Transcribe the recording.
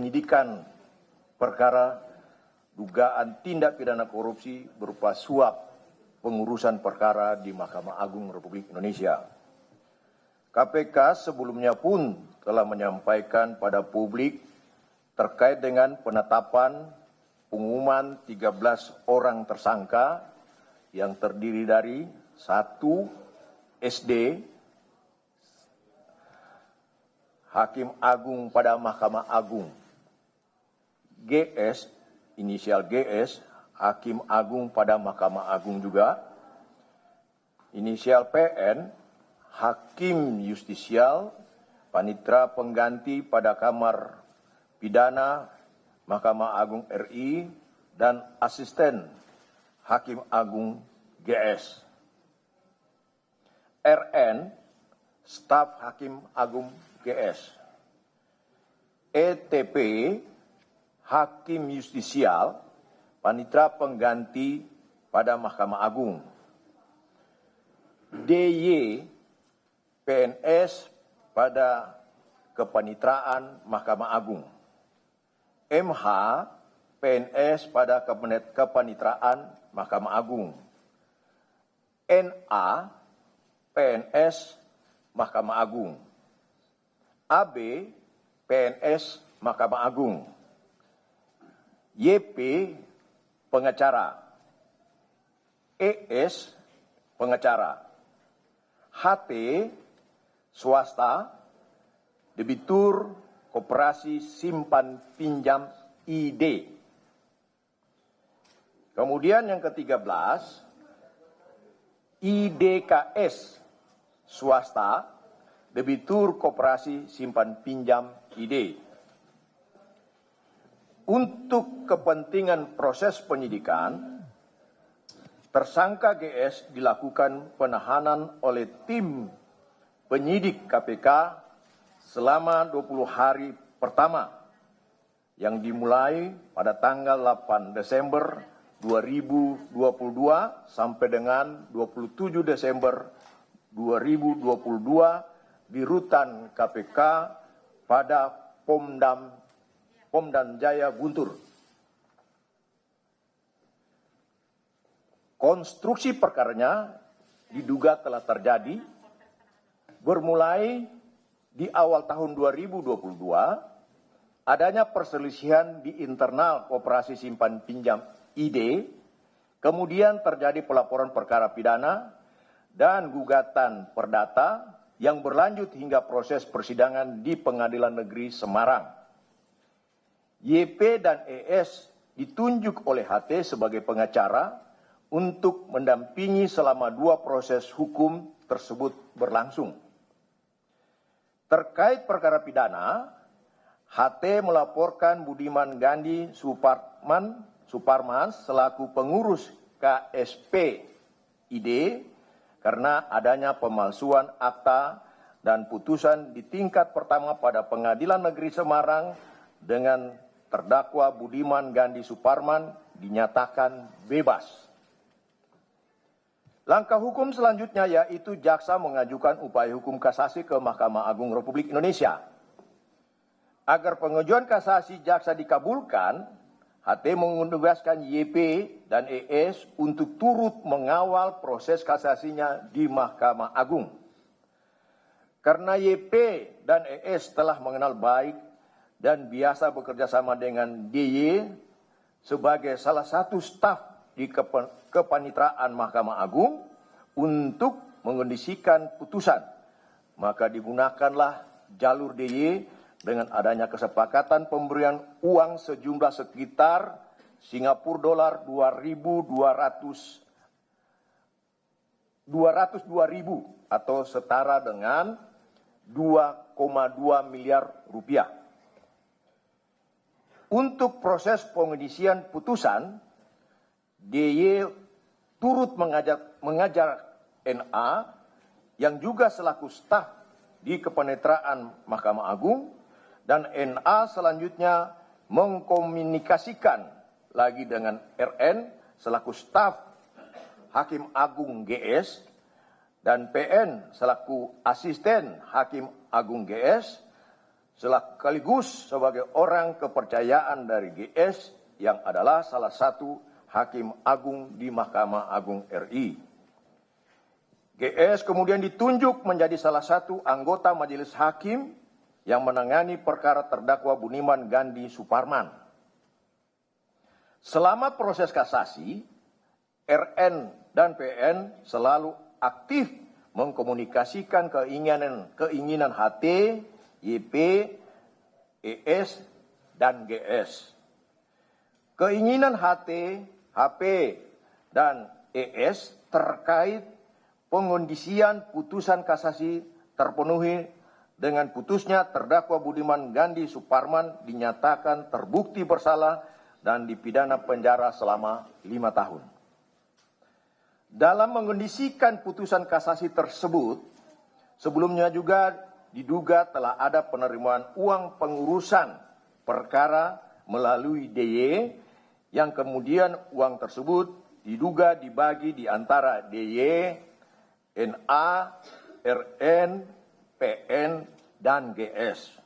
penyidikan perkara dugaan tindak pidana korupsi berupa suap pengurusan perkara di Mahkamah Agung Republik Indonesia. KPK sebelumnya pun telah menyampaikan pada publik terkait dengan penetapan pengumuman 13 orang tersangka yang terdiri dari 1. SD, Hakim Agung pada Mahkamah Agung, GS, inisial GS, Hakim Agung pada Mahkamah Agung juga, inisial PN, Hakim Justisial, Panitera Pengganti pada Kamar Pidana Mahkamah Agung RI, dan Asisten Hakim Agung GS. RN, Staf Hakim Agung GS. ETP, Hakim Justisial, Panitera Pengganti pada Mahkamah Agung. DY, PNS pada Kepanitraan Mahkamah Agung. MH, PNS pada Kepanitraan Mahkamah Agung. NA, PNS Mahkamah Agung. AB, PNS Mahkamah Agung. YP, pengacara. ES, pengacara. HT, swasta, debitur Koperasi Simpan Pinjam ID. Kemudian yang ke-13, IDKS, swasta, debitur Koperasi Simpan Pinjam ID. Untuk kepentingan proses penyidikan, tersangka GS dilakukan penahanan oleh tim penyidik KPK selama 20 hari pertama yang dimulai pada tanggal 8 Desember 2022 sampai dengan 27 Desember 2022 di rutan KPK pada Pomdan Jaya Guntur. Konstruksi perkaranya diduga telah terjadi bermulai di awal tahun 2022 adanya perselisihan di internal Koperasi Simpan Pinjam ID, kemudian terjadi pelaporan perkara pidana dan gugatan perdata yang berlanjut hingga proses persidangan di Pengadilan Negeri Semarang. YP dan ES ditunjuk oleh HT sebagai pengacara untuk mendampingi selama 2 proses hukum tersebut berlangsung. Terkait perkara pidana, HT melaporkan Budiman Gandhi Suparman selaku pengurus KSP ID karena adanya pemalsuan akta dan putusan di tingkat pertama pada Pengadilan Negeri Semarang dengan terdakwa Budiman Gandhi Suparman dinyatakan bebas. Langkah hukum selanjutnya yaitu jaksa mengajukan upaya hukum kasasi ke Mahkamah Agung Republik Indonesia. Agar pengajuan kasasi jaksa dikabulkan, HT menugaskan YP dan ES untuk turut mengawal proses kasasinya di Mahkamah Agung. Karena YP dan ES telah mengenal baik dan biasa bekerja sama dengan DY sebagai salah satu staf di Kepanitraan Mahkamah Agung untuk mengondisikan putusan, maka digunakanlah jalur DY dengan adanya kesepakatan pemberian uang sejumlah sekitar Singapura dolar 202.000 atau setara dengan 2,2 miliar rupiah. Untuk proses pengondisian putusan, DY turut mengajar NA yang juga selaku staf di Kepanitraan Mahkamah Agung, dan NA selanjutnya mengkomunikasikan lagi dengan RN selaku staf Hakim Agung GS dan PN selaku asisten Hakim Agung GS sekaligus sebagai orang kepercayaan dari GS yang adalah salah satu Hakim Agung di Mahkamah Agung RI. GS kemudian ditunjuk menjadi salah satu anggota Majelis Hakim yang menangani perkara terdakwa Budiman Gandhi Suparman. Selama proses kasasi, RN dan PN selalu aktif mengkomunikasikan keinginan HT, YP, ES, dan GS. Keinginan HT, HP, dan ES terkait pengondisian putusan kasasi terpenuhi dengan putusnya terdakwa Budiman Gandhi Suparman dinyatakan terbukti bersalah dan dipidana penjara selama 5 tahun. Dalam mengondisikan putusan kasasi tersebut, sebelumnya juga diduga telah ada penerimaan uang pengurusan perkara melalui DY yang kemudian uang tersebut diduga dibagi di antara DY, NA, RN, PN, dan GS.